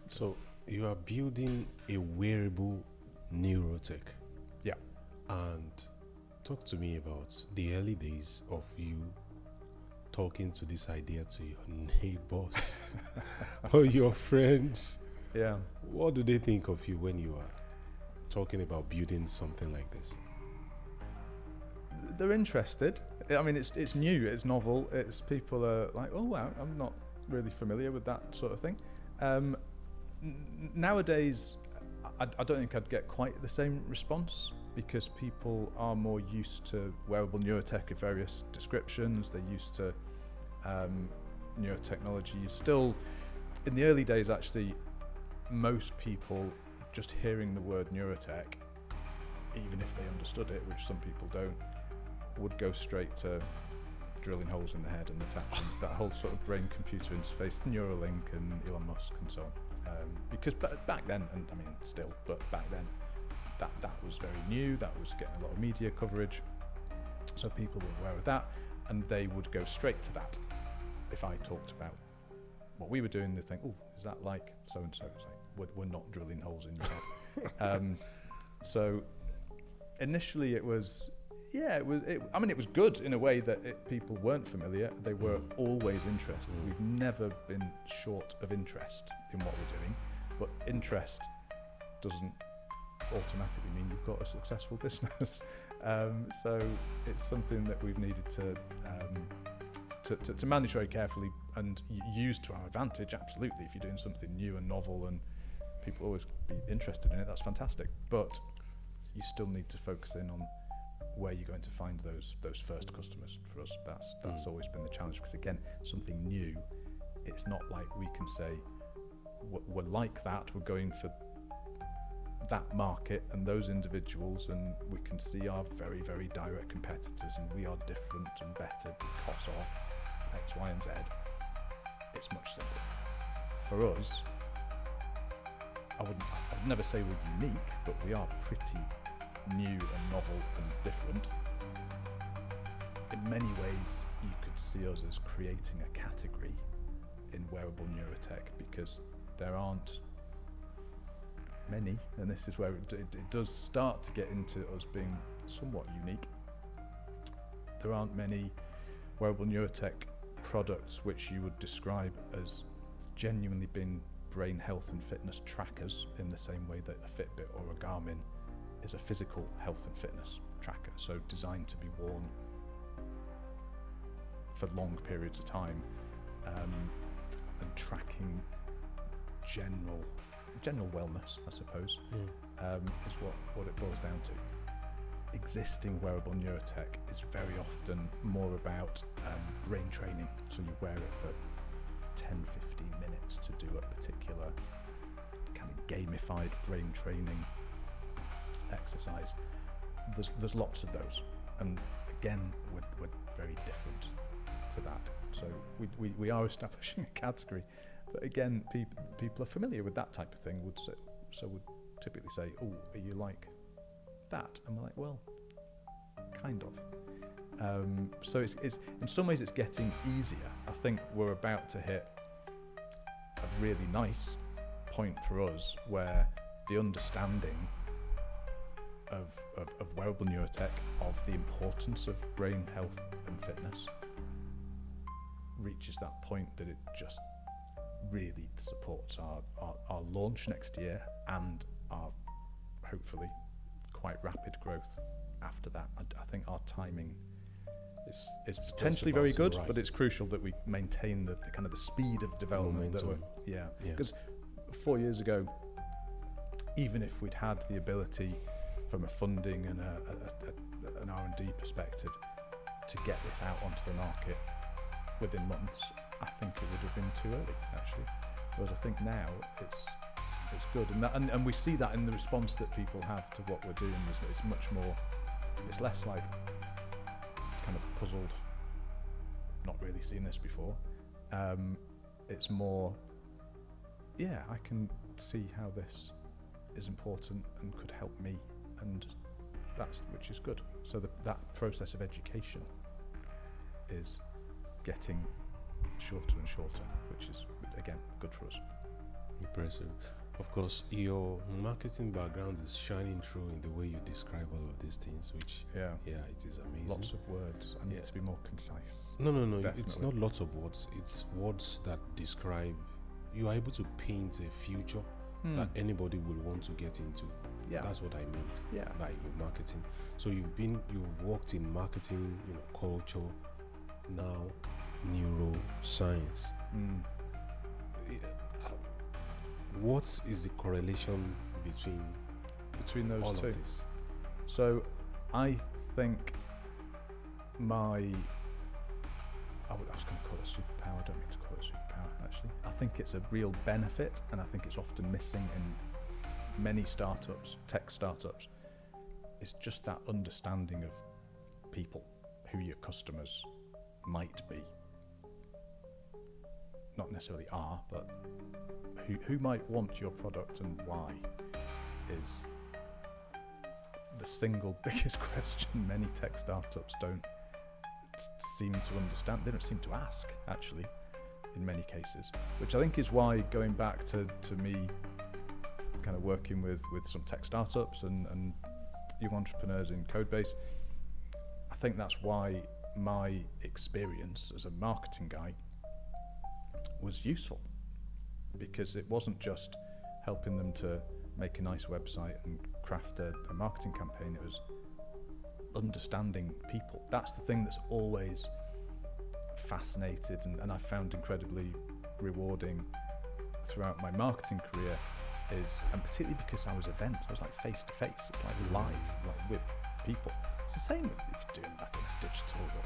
So you are building a wearable neurotech. Yeah. And talk to me about the early days of you talking to this idea to your neighbors or your friends. Yeah. What do they think of you when you are talking about building something like this? They're interested. I mean, it's new, it's novel. It's people are like, oh wow, I'm not really familiar with that sort of thing. Nowadays, I don't think I'd get quite the same response because people are more used to wearable neurotech of various descriptions. They're used to neurotechnology. Still, in the early days, actually, most people just hearing the word neurotech, even if they understood it, which some people don't, would go straight to drilling holes in the head and attaching that whole sort of brain-computer interface, Neuralink and Elon Musk and so on. Because back then, and I mean still, but back then, that was very new. That was getting a lot of media coverage, so people were aware of that, and they would go straight to that. If I talked about what we were doing, they think, "Oh, is that like so and so?" It's like, we're not drilling holes in your head. So initially, it was. Yeah, I mean, it was good in a way that people weren't familiar. They were always interested. We've never been short of interest in what we're doing, but interest doesn't automatically mean you've got a successful business. So it's something that we've needed to manage very carefully and use to our advantage. Absolutely, if you're doing something new and novel and people always be interested in it, that's fantastic. But you still need to focus in on where you're going to find those first customers. For us, that's always been the challenge, because again, something new, it's not like we can say we're like that, we're going for that market and those individuals, and we can see our very, very direct competitors and we are different and better because of X, Y and Z. It's much simpler. For us, I'd never say we're unique, but we are pretty new and novel and different. In many ways, you could see us as creating a category in wearable neurotech, because there aren't many, and this is where it does start to get into us being somewhat unique. There aren't many wearable neurotech products which you would describe as genuinely being brain health and fitness trackers in the same way that a Fitbit or a Garmin is a physical health and fitness tracker, so designed to be worn for long periods of time, and tracking general wellness, I suppose, is what it boils down to. Existing wearable neurotech is very often more about brain training, so you wear it for 10-15 minutes to do a particular kind of gamified brain training exercise. There's lots of those, and again, we're very different to that. So we are establishing a category, but again, people are familiar with that type of thing. Would typically say, "Oh, are you like that?" And we're like, "Well, kind of." So it's in some ways it's getting easier. I think we're about to hit a really nice point for us where the understanding of wearable neurotech, of the importance of brain health and fitness, reaches that point that it just really supports our launch next year and our hopefully quite rapid growth after that. I think our timing is potentially very good, right, but it's crucial that we maintain the kind of the speed of the development. Because 4 years ago, even if we'd had the ability from a funding and an R&D perspective to get this out onto the market within months, I think it would have been too early, actually. Whereas I think now it's good, and we see that in the response that people have to what we're doing. It's much more, it's less like kind of puzzled, not really seen this before. It's more, yeah, I can see how this is important and could help me, and which is good. So that process of education is getting shorter and shorter, which is again good for us. impressive. Of course, your marketing background is shining through in the way you describe all of these things, which, Yeah. it is amazing. Lots of words. I need to be more concise. No. Definitely. It's not lots of words. It's words that describe. You are able to paint a future that anybody will want to get into. Yeah. That's what I meant Yeah. by your marketing. So you've worked in marketing, culture, now neuroscience. What is the correlation between those all two? of this? So I think I was going to call it a superpower. I don't mean to call it a superpower, actually. I think it's a real benefit, and I think it's often missing in many startups, tech startups. It's just that understanding of people, who your customers might be. Not necessarily are, but who might want your product and why is the single biggest question many tech startups don't seem to understand. They don't seem to ask, actually, in many cases, which I think is why, going back to me kind of working with some tech startups and young entrepreneurs in Codebase, I think that's why my experience as a marketing guy was useful, because it wasn't just helping them to make a nice website and craft a marketing campaign. It was understanding people. That's the thing that's always fascinated and I found incredibly rewarding throughout my marketing career, and particularly because I was events, I was like face to face, it's like live, like with people. It's the same if you're doing that in digital or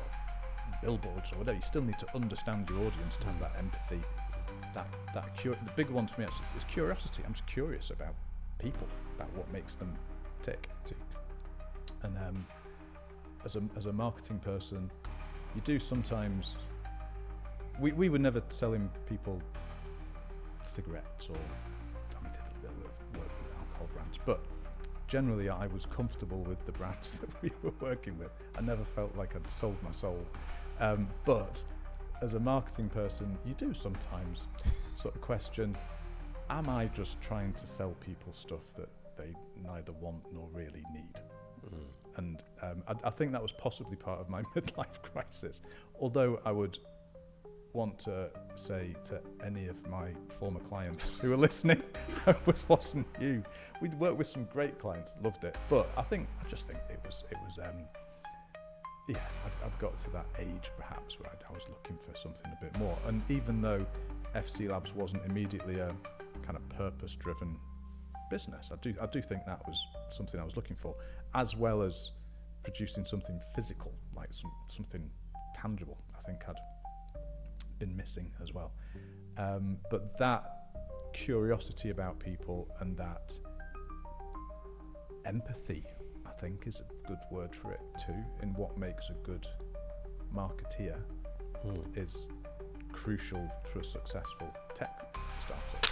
billboards or whatever. You still need to understand your audience to have that empathy. The big one for me actually is curiosity. I'm just curious about people, about what makes them tick. And as a marketing person, you do sometimes. We were never selling people cigarettes or we did a little bit of work with alcohol brands, but generally I was comfortable with the brands that we were working with. I never felt like I'd sold my soul. But as a marketing person, you do sometimes sort of question, am I just trying to sell people stuff that they neither want nor really need? And I think that was possibly part of my midlife crisis. Although I would want to say to any of my former clients who are listening, it wasn't you. We'd worked with some great clients, loved it. But I just think it was I'd got to that age perhaps where I was looking for something a bit more. And even though FC Labs wasn't immediately a kind of purpose-driven business, I do think that was something I was looking for, as well as producing something physical, like something tangible. I think I'd been missing as well. But that curiosity about people and that empathy, I think, is a good word for it too, in what makes a good marketeer is crucial for a successful tech startup.